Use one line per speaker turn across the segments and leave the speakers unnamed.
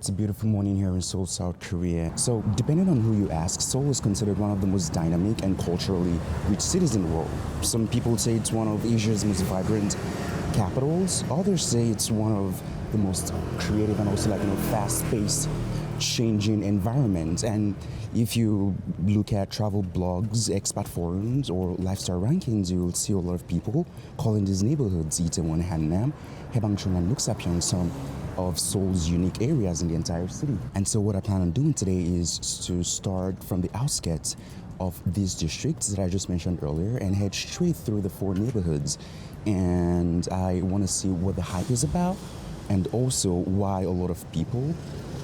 It's a beautiful morning here in Seoul, South Korea. So, depending on who you ask, Seoul is considered one of the most dynamic and culturally rich cities in the world. Some people say it's one of Asia's most vibrant capitals. Others say it's one of the most creative and also fast-paced, changing environments. And if you look at travel blogs, expat forums, or lifestyle rankings, you'll see a lot of people calling these neighborhoods Itaewon, Hannam, Haebangchon, and Noksapyeong some of Seoul's unique areas in the entire city. And so what I plan on doing today is to start from the outskirts of these districts that I just mentioned earlier and head straight through the four neighborhoods. And I want to see what the hype is about and also why a lot of people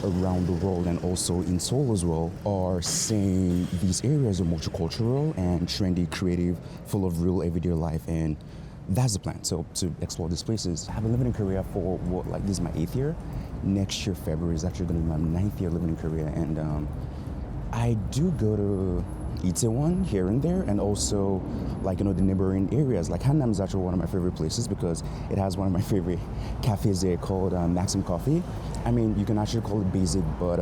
around the world and also in Seoul as well are saying these areas are multicultural and trendy, creative, full of real everyday life. And that's the plan, so to explore these places. I've been living in Korea for this is my 8th year. Next year, February, is actually going to be my 9th year living in Korea. And I do go to Itaewon here and there, and also the neighboring areas. Like Hannam is actually one of my favorite places because it has one of my favorite cafes there called Maxim Coffee. I mean, you can actually call it basic, but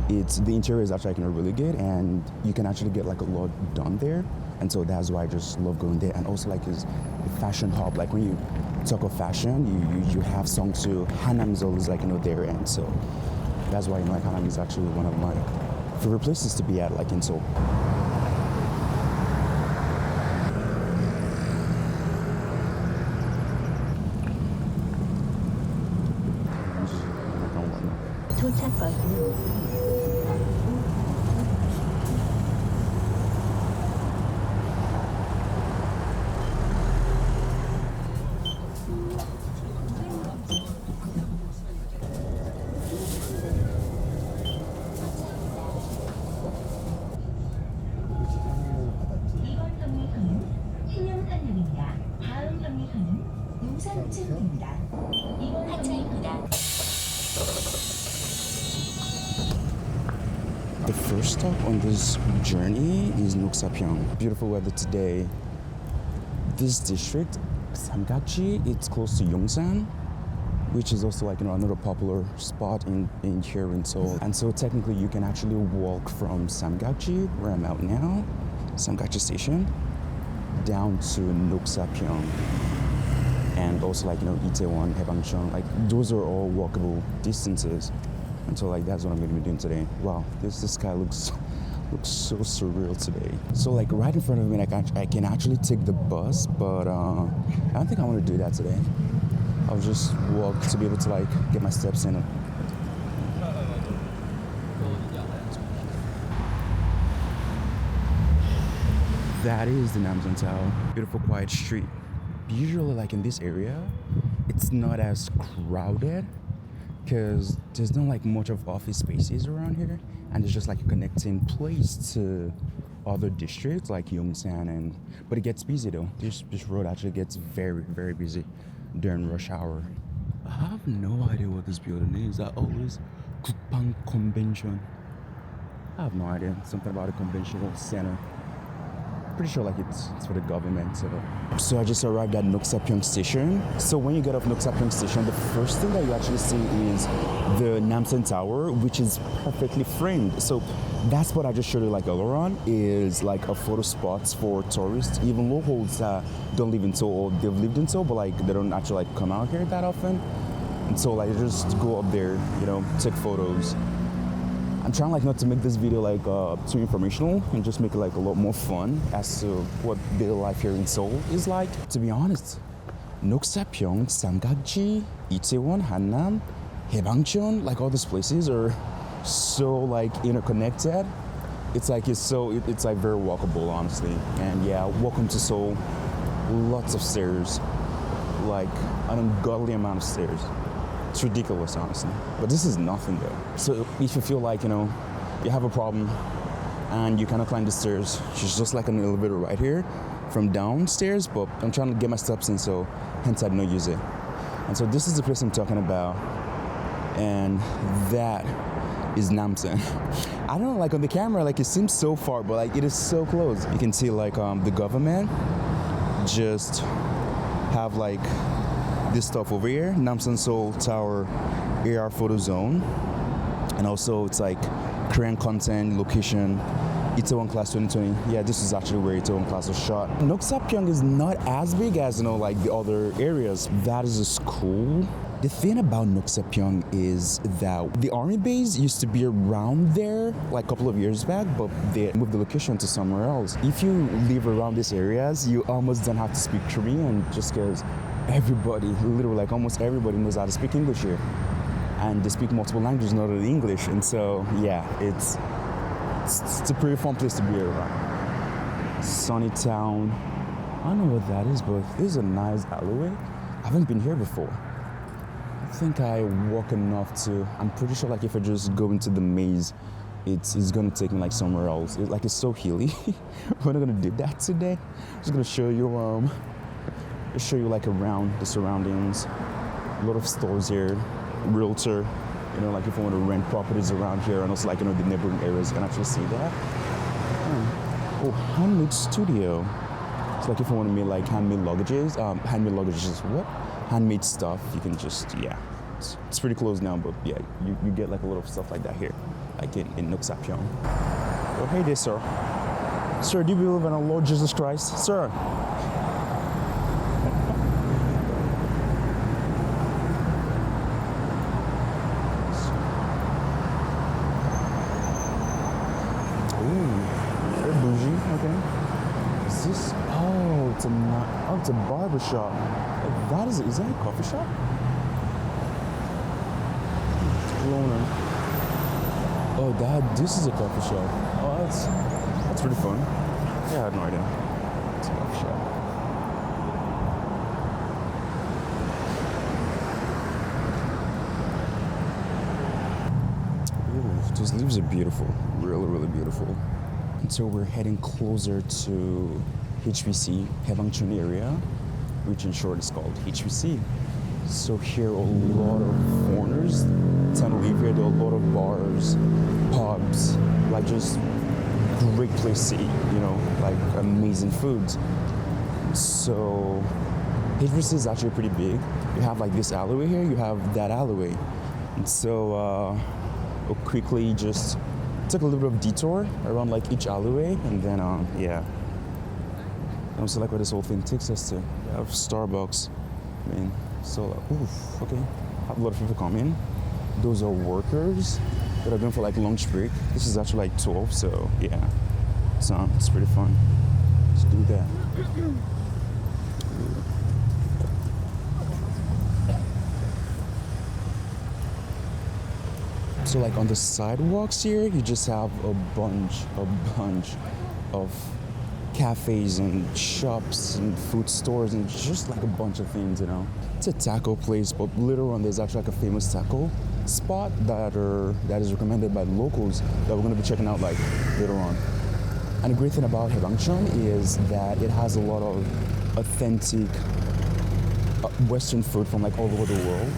the interior is actually really good, and you can actually get a lot done there. And so that's why I just love going there. And also it's the fashion hub. Like when you talk of fashion, you have Seongsu. Hannam is always there, and so that's why Hannam is actually one of my favorite places to be at in Seoul. The first stop on this journey is Noksapyeong. Beautiful weather today. This district, Samgakji, it's close to Yongsan, which is also another popular spot in here in Seoul. And so technically you can actually walk from Samgakji, where I'm at now, Samgakji station, down to Noksapyeong. And also Itaewon, Haebangchon, those are all walkable distances. And so that's what I'm going to be doing today. Wow, this sky looks so surreal today. So right in front of me, I can actually take the bus, but I don't think I want to do that today. I'll just walk to be able to get my steps in. That is the Namsan Tower. Beautiful quiet street. Usually in this area, it's not as crowded because there's not much of office spaces around here, and it's just a connecting place to other districts like Yongsan, but it gets busy though. This road actually gets very, very busy during rush hour. I have no idea what this building is. I always Gukbang Convention. I have no idea. Something about a conventional center. Pretty sure it's for the government. So I just arrived at Noksapyeong station. So when you get off Noksapyeong station, the first thing that you actually see is the Namsan Tower, which is perfectly framed. So that's what I just showed you earlier on, is a photo spot for tourists, even locals that don't live in Seoul, or they've lived in Seoul, but they don't actually come out here that often. And so just go up there, take photos. I'm trying not to make this video too informational and just make it a lot more fun as to what daily life here in Seoul is like. To be honest, Noksapyeong, Samgakji, Itaewon, Hannam, Haebangchon, all these places are so interconnected. It's it's very walkable, honestly. And yeah, welcome to Seoul. Lots of stairs, an ungodly amount of stairs. It's ridiculous, honestly. But this is nothing though. So if you feel you have a problem and you kind of climb the stairs, it's just an elevator right here from downstairs, but I'm trying to get my steps in, so hence I don't use it. And so this is the place I'm talking about, and that is Namsan. I don't know, on the camera, it seems so far, but it is so close. You can see the government just have this stuff over here, Namsan Seoul Tower AR photo zone. And also it's like Korean content, location, Itaewon class 2020. Yeah, this is actually where Itaewon class was shot. Noksapyeong is not as big as, like the other areas. That is a school. The thing about Noksapyeong is that the army base used to be around there like a couple of years back, but they moved the location to somewhere else. If you live around these areas, you almost don't have to speak Korean just because everybody, literally like almost everybody knows how to speak English here. And they speak multiple languages, not only English. And so, yeah, it's a pretty fun place to be around. Sunny Town. I don't know what that is, but this is a nice alleyway. I haven't been here before. I think I walk enough to, I'm pretty sure like if I just go into the maze, it's gonna take me like somewhere else. It's so hilly. We're not gonna do that today. I'm just gonna show you like around the surroundings. A lot of stores here, realtor, like if you want to rent properties around here and also like, the neighboring areas, you can actually see that. Oh, handmade studio. It's like if you want to make like handmade luggages, what? Handmade stuff, you can just, yeah. It's pretty close now, but yeah, you get like a lot of stuff like that here, like in Noksapyeong. Oh, hey there, sir. Sir, do you believe in our Lord Jesus Christ? Sir. It's a barber shop. Is that a coffee shop? Corona. Oh, this is a coffee shop. Oh, that's pretty fun. Yeah, I had no idea. It's a coffee shop. Ooh, those leaves are beautiful. Really, really beautiful. And so we're heading closer to HBC, Haebangchon area, which in short is called HBC. So here a lot of foreigners tend to live here. There are a lot of bars, pubs, like just great place to eat, like amazing foods. So HBC is actually pretty big. You have like this alleyway here, you have that alleyway. And so we'll quickly just take a little bit of detour around like each alleyway and then yeah. I'm so like where this whole thing takes us to. We have Starbucks. I mean, so okay. Have a lot of people come in. Those are workers that are going for like lunch break. This is actually like 12, so yeah. So it's pretty fun. Let's do that. So like on the sidewalks here, you just have a bunch of cafes and shops and food stores and just like a bunch of things, It's a taco place, but later on there's actually like a famous taco spot that is recommended by the locals that we're going to be checking out like later on. And the great thing about Haebangchon is that it has a lot of authentic Western food from like all over the world,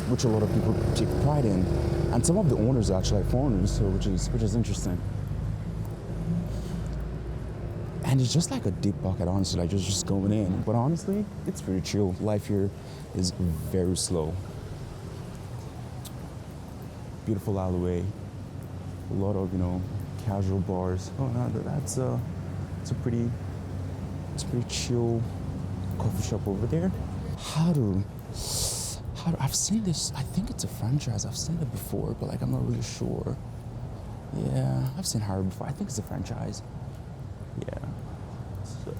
which a lot of people take pride in. And some of the owners are actually like foreigners, so which is interesting. And it's just like a deep pocket, honestly, like just going in. But honestly, it's pretty chill. Life here is very slow. Beautiful alleyway. A lot of, casual bars. Oh, no, it's a pretty chill coffee shop over there. I've seen this, I think it's a franchise. I've seen it before, but like I'm not really sure. Yeah, I've seen Harry before. I think it's a franchise. Yeah. So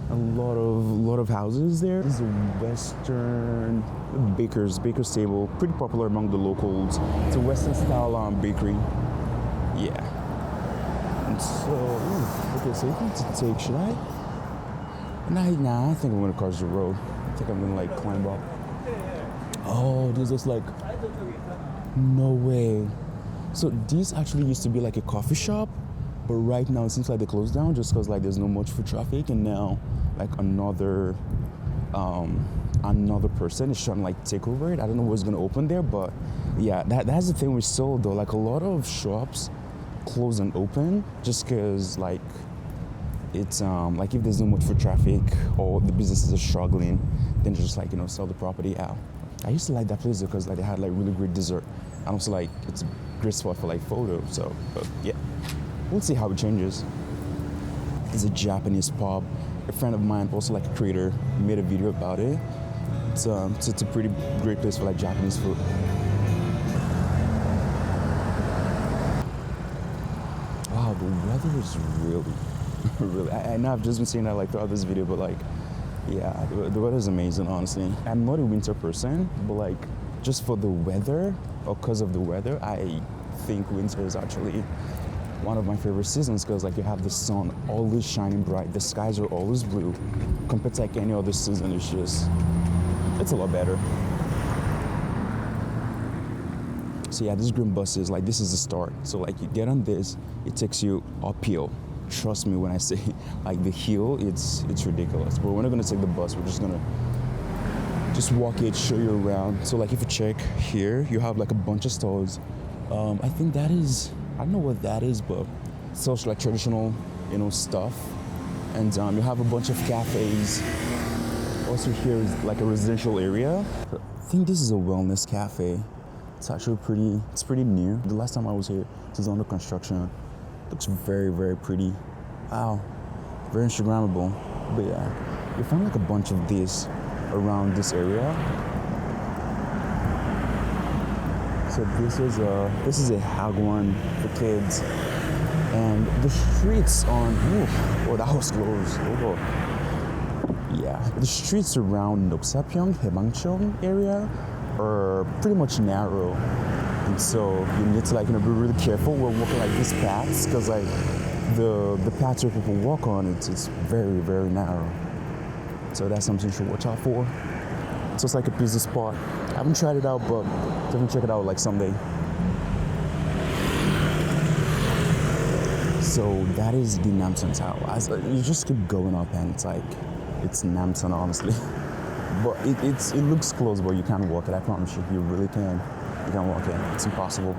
a lot of houses there. This is a Western baker's table, pretty popular among the locals. It's a Western style bakery. Yeah. And so, okay, so you need to take, should I? Nah, I think I'm gonna cross the road. I think I'm gonna like climb up. Oh, there's just like, no way. So this actually used to be like a coffee shop, but right now it seems like they closed down just because like there's no much foot traffic, and now like another person is trying to like take over it. I don't know what's gonna open there, but yeah, that's the thing with Seoul though. Like a lot of shops close and open just because like it's like if there's no much foot traffic or the businesses are struggling, then just like sell the property out. I used to like that place because like they had like really great dessert. And also like it's a great spot for like photos. So, but yeah, we'll see how it changes. It's a Japanese pub. A friend of mine, also like a creator, made a video about it. It's a pretty great place for like Japanese food. Wow, the weather is really, really. I know I've just been saying that like throughout this video, but like, yeah, the weather is amazing. Honestly, I'm not a winter person, but like, just for the weather or because of the weather, I think winter is actually one of my favorite seasons because like you have the sun always shining bright, the skies are always blue. Compared to like any other season, it's a lot better. So yeah, this green bus is like, this is the start. So like you get on this, it takes you uphill. Trust me when I say like the hill, it's ridiculous. But we're not gonna take the bus, we're just gonna walk it, show you around. So like if you check here, you have like a bunch of stores. I think that is, I don't know what that is, but it sells like traditional, stuff. And you have a bunch of cafes. Also here is like a residential area. I think this is a wellness cafe. It's actually pretty new. The last time I was here, it was under construction. It looks very, very pretty. Wow, very Instagrammable. But yeah, you find like a bunch of these around this area. So this is a Hagwon for kids, and the streets on that was close. Yeah, the streets around Noksapyeong, Haebangchon area are pretty much narrow, and so you need to like be really careful when walking like these paths because like the paths where people walk on it's very, very narrow. So that's something you should watch out for. So it's like a pizza spot. I haven't tried it out, but definitely check it out like someday. So that is the Namsan Tower. You just keep going up and it's Namsan, honestly. But it looks close, but you can't walk it. I promise you, you really can. You can't walk it. It's impossible.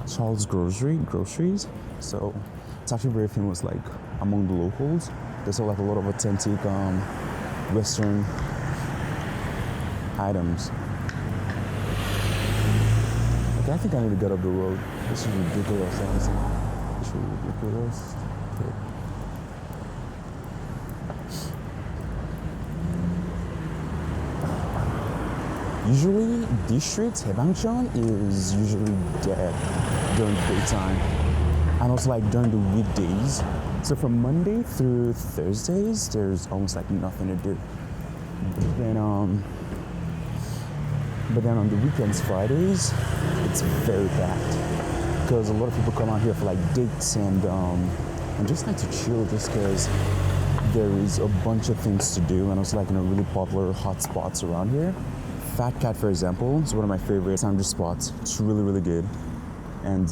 Charles Groceries. So it's actually very famous, like among the locals. There's like a lot of authentic Western items. Okay, I think I need to get up the road. This is ridiculous, honestly. This is ridiculous. Okay. Usually, these streets, Haebangchon, is usually dead during the daytime. And also like during the weekdays. So from Monday through Thursdays, there's almost like nothing to do. But then on the weekends, Fridays, it's very packed because a lot of people come out here for like dates and just like to chill, just because there is a bunch of things to do and also like really popular hot spots around here. Fat Cat, for example, is one of my favorite sandwich spots. It's really, really good. And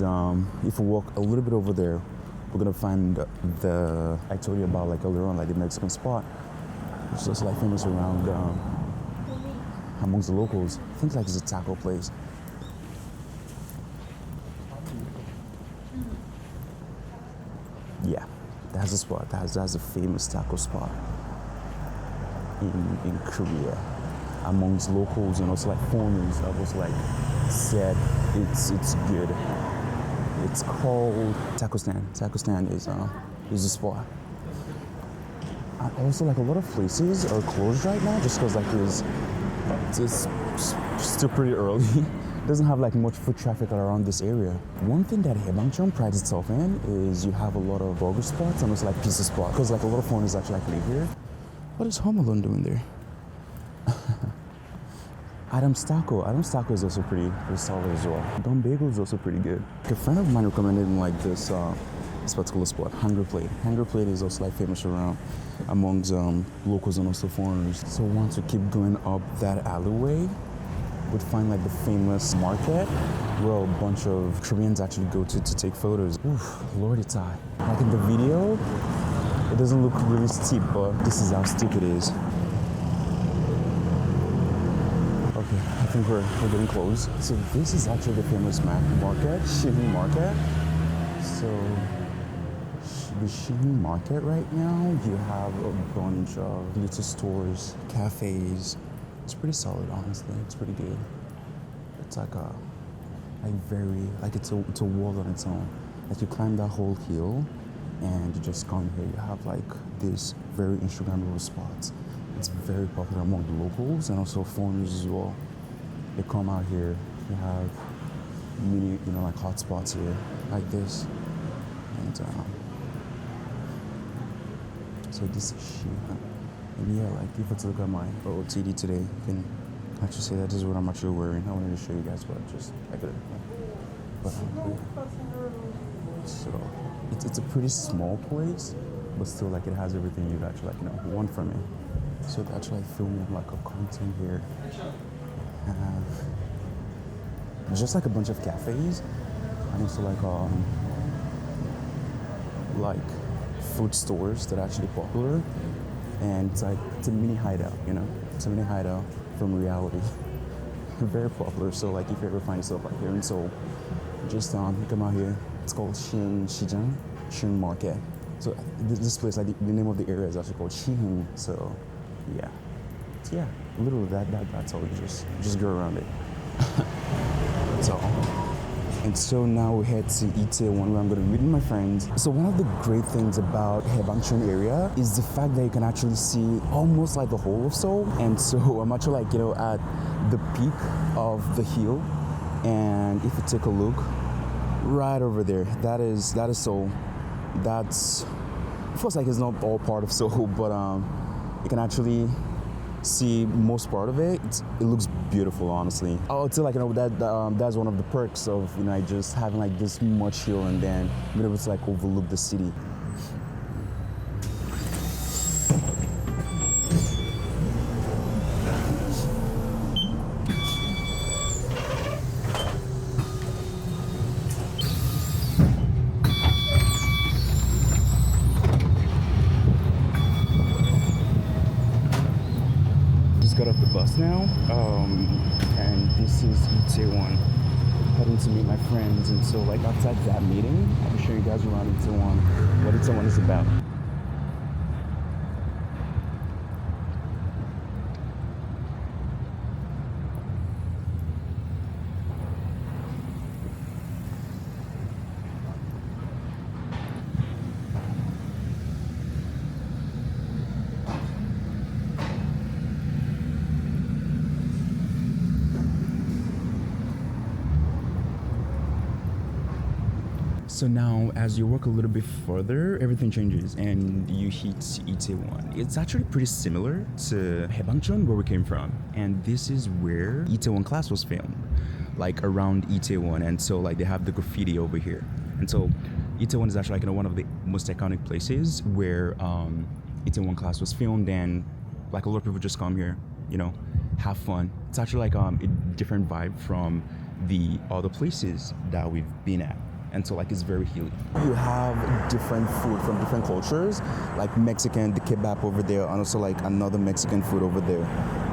if we walk a little bit over there, we're gonna find I told you about like earlier on, like the Mexican spot, which is also like famous around amongst the locals. I think like it's a taco place. Yeah, that's a spot. That's a famous taco spot in Korea amongst locals and also like foreigners. I was like said it's good. It's called Taco Stand. Taco Stand is a spot. And also like a lot of places are closed right now just because like it's still pretty early. Doesn't have like much foot traffic around this area. One thing that Haebangchon prides itself in is you have a lot of burger spots and also like pizza spots because like a lot of foreigners actually like live here. What is Home Alone doing there? Adam's Taco is also pretty solid as well. Don Bagel is also pretty good. A friend of mine recommended me like this particular spot, Hanger Plate. Hanger Plate is also like famous around amongst locals and also foreigners. So once we keep going up that alleyway, we'd find like the famous market where a bunch of Koreans actually go to take photos. Oof, Lordy tie. Like in the video, it doesn't look really steep, but this is how steep it is. Okay, I think we're getting close. So this is actually the famous market, Shinheung Market. So the Shinheung Market right now, you have a bunch of little stores, cafes. It's pretty solid, honestly. It's pretty good. It's like a very like it's a world on its own. Like you climb that whole hill, and you just come here. You have like this very Instagrammable spots. It's very popular among the locals and also foreigners as well. They come out here. You have many, like hot spots here, like this. And so this is Shinheung. And yeah, like if you look at my OOTD today, you can actually say that this is what I'm actually wearing. I wanted to show you guys, but just I couldn't. But so it's a pretty small place, but still like it has everything you'd actually want from it. So to actually filming like a content here, have just like a bunch of cafes, and also like food stores that are actually popular, and it's a mini hideout, it's a mini hideout from reality. Very popular. So like if you ever find yourself like here in Seoul, just come out here. It's called Shinheung Market. So this place, like the name of the area is actually called Shinheung. So yeah, literally that's all. You just go around it. That's all. And so now we head to Itaewon, where I'm going to meet with my friends. So one of the great things about Haebangchon area is the fact that you can actually see almost like the whole of Seoul. And so I'm actually at the peak of the hill. And if you take a look, right over there, that is Seoul. That's, of course, it's not all part of Seoul, but you can actually see most part of it. It looks beautiful, honestly. I would say that's one of the perks of just having this much hill and then being able to overlook the city. Got off the bus now, and this is Itaewon, heading to meet my friends. And so outside that meeting, I'll be showing you guys around Itaewon, what Itaewon is about. So now, as you walk a little bit further, everything changes and you hit Itaewon. It's actually pretty similar to Haebangchon, where we came from. And this is where Itaewon class was filmed, around Itaewon. And so they have the graffiti over here. And so Itaewon is actually one of the most iconic places where Itaewon class was filmed, and a lot of people just come here, have fun. It's actually a different vibe from the other places that we've been at. And so it's very healing. You have different food from different cultures, like Mexican, the kebab over there, and also another Mexican food over there.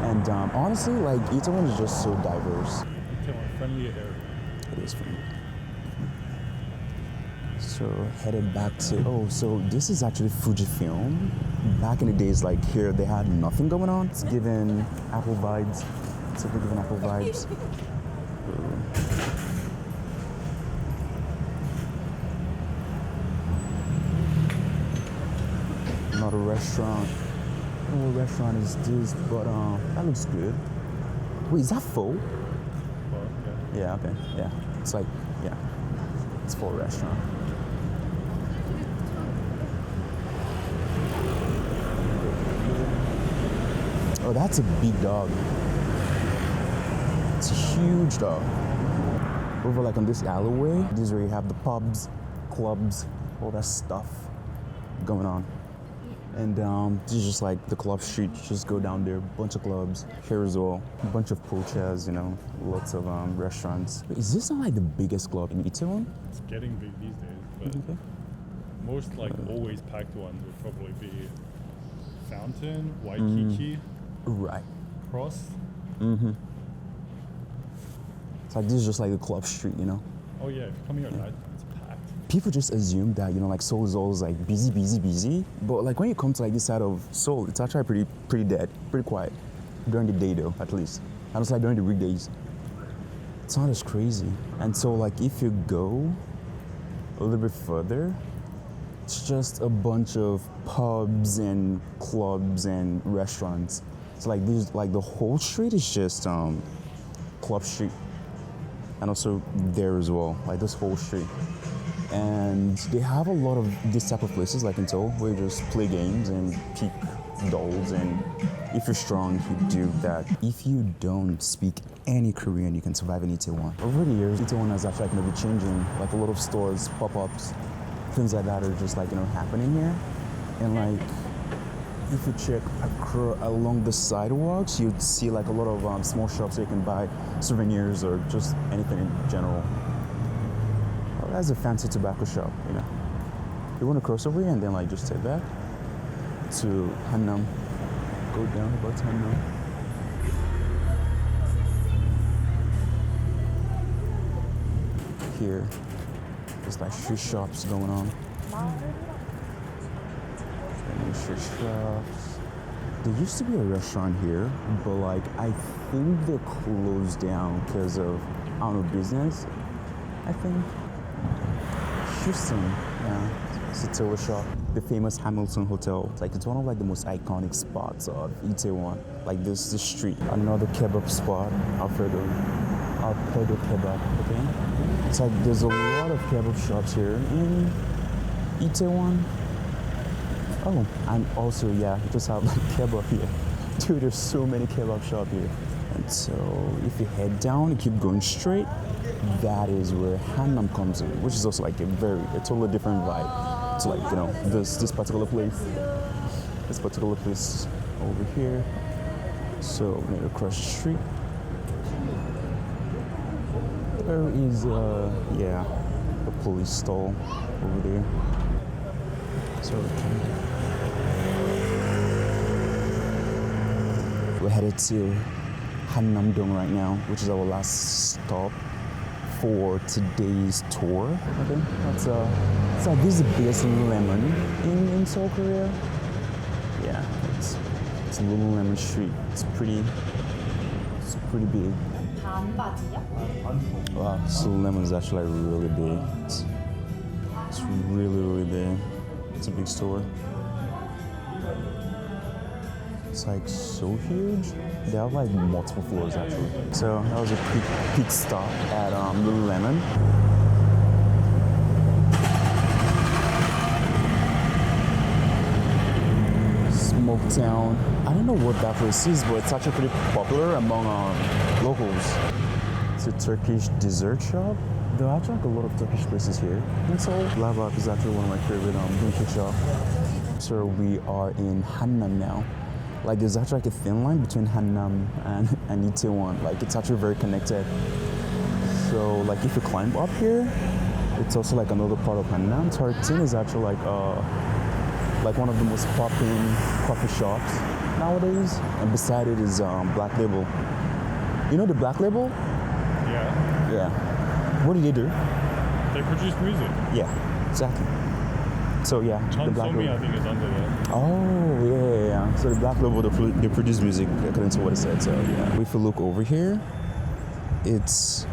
And honestly, Itaewon is just so diverse.
Itaewon, friendly area.
It is friendly. So headed back to, so this is actually Fujifilm. Back in the days, here, they had nothing going on. It's giving Apple vibes. It's giving Apple vibes. Not a restaurant. I don't know what restaurant is this, but that looks good. Wait, is that Pho?
Well, yeah.
Yeah, okay. Yeah. It's it's Pho restaurant. Oh, that's a big dog. It's a huge dog. Over on this alleyway, this is where you have the pubs, clubs, all that stuff going on. And this is just the club street. Just go down there, bunch of clubs. Here as well, a bunch of pool chairs, lots of restaurants. Is this not the biggest club in Itaewon?
It's getting big these days, but
Okay.
most always packed ones would probably be Fountain, Waikiki,
Right.
Cross.
Mm-hmm. It's this is just the club street,
Oh yeah, if you come here at night, it's packed.
People just assume that Seoul is always busy, but when you come to this side of Seoul, it's actually pretty dead, pretty quiet during the day though, at least. And it's during the weekdays. It's not as crazy. And so like if you go a little bit further, it's just a bunch of pubs and clubs and restaurants. It's like these, like the whole street is just club street, and also there as well, like this whole street. And they have a lot of this type of places, like in Seoul, where you just play games and pick dolls, and if you're strong, you do that. If you don't speak any Korean, you can survive in Itaewon. Over the years, Itaewon has actually like maybe changing, like a lot of stores, pop-ups, things like that are just like, you know, happening here. And like, if you check along the sidewalks, you'd see like a lot of small shops where you can buy souvenirs or just anything in general. Well, that's a fancy tobacco shop, you know. You want to cross over here and then like just take that to Hannam. Go down about Hannam. Here, there's like street shops going on. Street shops. There used to be a restaurant here, but like I think they closed down because of, I don't know, business. I think Houston, yeah, it's a tailor shop. The famous Hamilton Hotel. Like it's one of like the most iconic spots of Itaewon. Like this street. Another kebab spot, Alfredo kebab. Okay. It's like there's a lot of kebab shops here in Itaewon. Oh, and also, yeah, you just have like kebab here. Dude, there's so many kebab shops here. And so, if you head down and keep going straight, that is where Hannam comes in, which is also like a totally different vibe. So like, you know, this particular place over here. So, maybe across the street. There is, yeah, a police stall over there. So, we're headed to Hannam-dong right now, which is our last stop for today's tour. Okay, it's like this is the biggest Lululemon in Seoul, Korea. Yeah, it's Lululemon Street. It's pretty big. Wow, so Lululemon is actually like really big. It's really big. It's a big store. It's like so huge. They have like multiple floors actually. So that was a quick stop at Lululemon. Smoketown. I don't know what that place is, but it's actually pretty popular among locals. It's a Turkish dessert shop. There are actually like a lot of Turkish places here. And so Lavak is actually one of my favorite boutique shops. So we are in Hannam now. Like there's actually like a thin line between Hannam and Itaewon. Like it's actually very connected. So like if you climb up here, it's also like another part of Hannam. Tartin is actually like one of the most popping coffee shops nowadays. And beside it is Black Label. You know the Black Label?
Yeah.
Yeah. What do they do?
They produce music.
Yeah, exactly. So yeah, the Black Label.
I think is under there.
Oh yeah. So the Black Label, they produce music according to what it said. So yeah. If you look over here, it's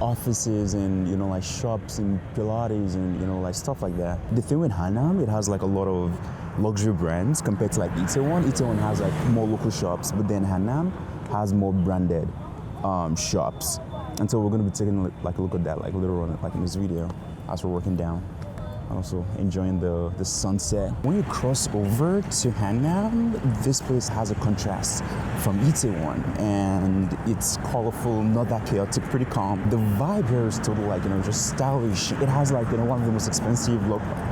offices and you know like shops and Pilates and you know like stuff like that. The thing with Hannam, it has like a lot of luxury brands compared to like Itaewon. Itaewon has like more local shops, but then Hannam has more branded shops. And so we're gonna be taking like a look at that like later on like in this video as we're working down. Also enjoying the sunset. When you cross over to Hannam, this place has a contrast from Itaewon, and it's colorful, not that chaotic, pretty calm. The vibe here is totally like, you know, just stylish. It has like, you know, one of the most expensive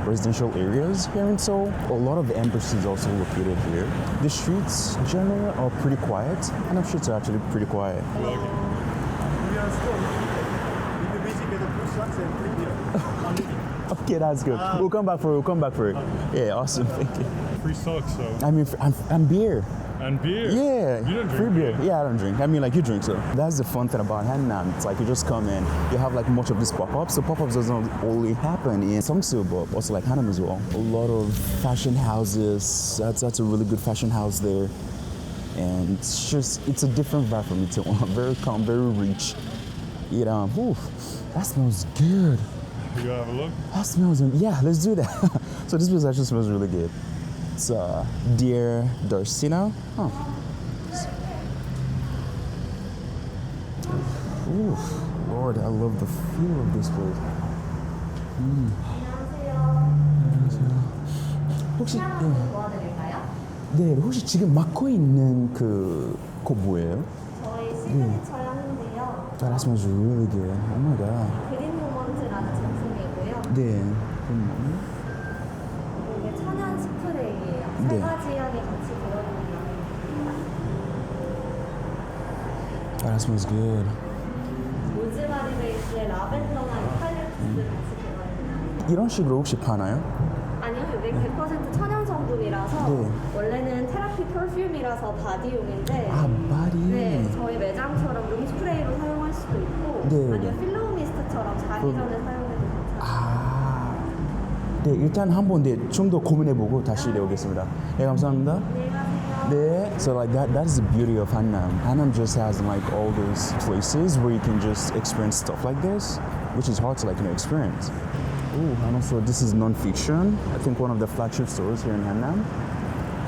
residential areas here in Seoul. A lot of the embassies also located here. The streets generally are pretty quiet, and I'm sure it's actually pretty quiet. Okay, that's good. We'll come back for it. Yeah, awesome. Thank you.
Free socks, so.
I mean, I'm beer.
And beer.
Yeah.
You don't drink
free beer. Yeah, I don't drink. I mean, like you drink, so that's the fun thing about Hannam. It's like you just come in, you have like much of this pop-ups. So pop-ups doesn't only happen in Seoul, but also like Hannam as well. A lot of fashion houses. That's a really good fashion house there, and it's a different vibe from Itaewon. Very calm, very rich. eat. Ooh, that smells good.
You gotta have a look.
That smells. Yeah, let's do that. So this place actually smells really good. It's Dear Dorsina. Huh. Ooh, Lord, I love the feel of this place. 혹시
도와드릴까요?
네, 혹시 지금 맡고 있는 그거 뭐예요?
저희 시그니처 향인데요.
That smells really good. Oh my god.
그린 모먼트라는 제품이고요.
네.
이게 천연 스프레이예요.
네.
세 가지 향이 같이 들어있는
That smells good.
로즈마리 베이스의 라벤더나 유칼립투스 같이 들어있는
이런 식으로 혹시 파나요?
아니요, 이게 100% 천연 성분이라서
네.
원래는 테라피 퍼퓸이라서 바디용인데
아, 바디.
네, 저희 매장처럼 룸 스프레이로 사용할 수도 있고
네.
아니면 필로우 미스트처럼 자기 전에 사용해도 괜찮아요.
아, 네, 일단 한번 네, 좀 더 고민해보고 다시 내오겠습니다. 네, 감사합니다. 네. So like that is the beauty of Hannam. Hannam just has like all those places where you can just experience stuff like this, which is hard to experience. Ooh, and also this is non-fiction. I think one of the flagship stores here in Hannam.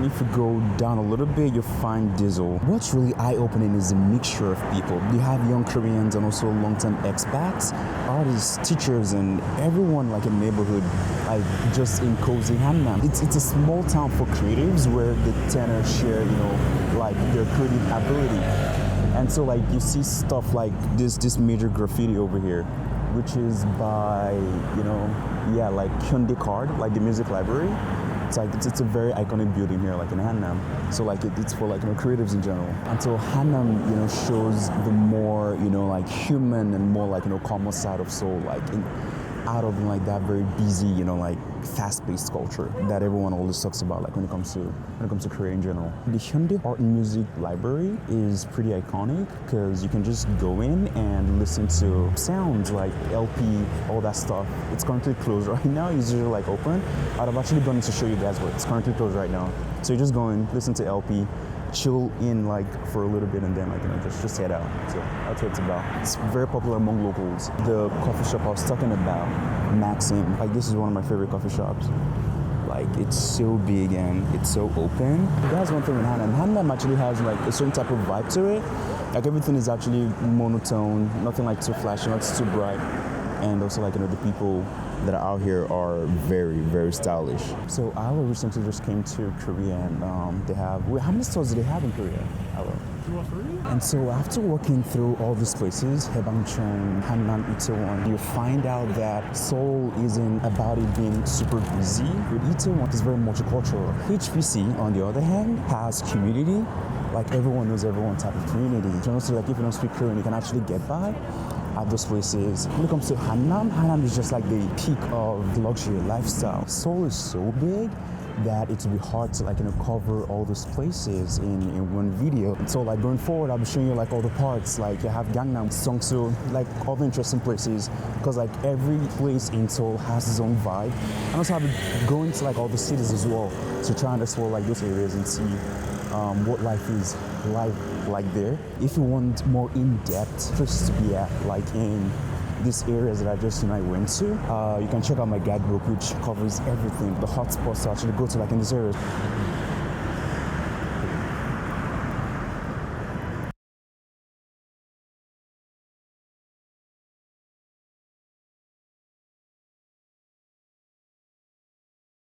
If you go down a little bit, you'll find Diesel. What's really eye-opening is the mixture of people. You have young Koreans and also long-term expats, artists, teachers, and everyone like in the neighborhood, like just in cozy Hannam. It's a small town for creatives where the tenor share, like their creative ability. And so like you see stuff like this major graffiti over here, which is by, like Hyundai Card, like the music library. It's a very iconic building here, like in Hannam. So like it's for creatives in general. And so Hannam, shows the more like human and more like calmer side of Seoul, out of like that very busy, like fast-paced culture that everyone always talks about, like when it comes to Korea in general. The Hyundai Art and Music Library is pretty iconic because you can just go in and listen to sounds like LP, all that stuff. It's currently closed right now. It's usually like open. I'd have actually gone to show you guys, but it's currently closed right now. So you just go in, listen to LP, chill in like for a little bit, and then just head out. So that's what it's about. It's very popular among locals. The coffee shop I was talking about, Maxim, like this is one of my favorite coffee shops. Like it's so big and it's so open. That's one thing in Hannam. Hannam actually has like a certain type of vibe to it. Like everything is actually monotone, nothing like too flashy, not too bright. And also like the people that are out here are very, very stylish. So Alo recently just came to Korea and they have, how many stores do they have in Korea, Alo?
2 or 3?
And so after walking through all these places, Haebangchon, Hannam, Itaewon, you find out that Seoul isn't about it being super busy. Itaewon is very multicultural. HPC, on the other hand, has community. Like everyone knows everyone type of community. And also like if you don't speak Korean, you can actually get by at those places. When it comes to Hannam, Hannam is just like the peak of luxury lifestyle. Seoul is so big that it would be hard to cover all those places in one video. So like going forward, I'll be showing you like all the parts. Like you have Gangnam, Seongsu, like all the interesting places, because like every place in Seoul has its own vibe. And also I'll be going to like all the cities as well to try and explore like those areas and see what life is like there. If you want more in-depth places to be at, like in these areas that I just went to, you can check out my guidebook, which covers everything, the hotspots to actually go to like in this area.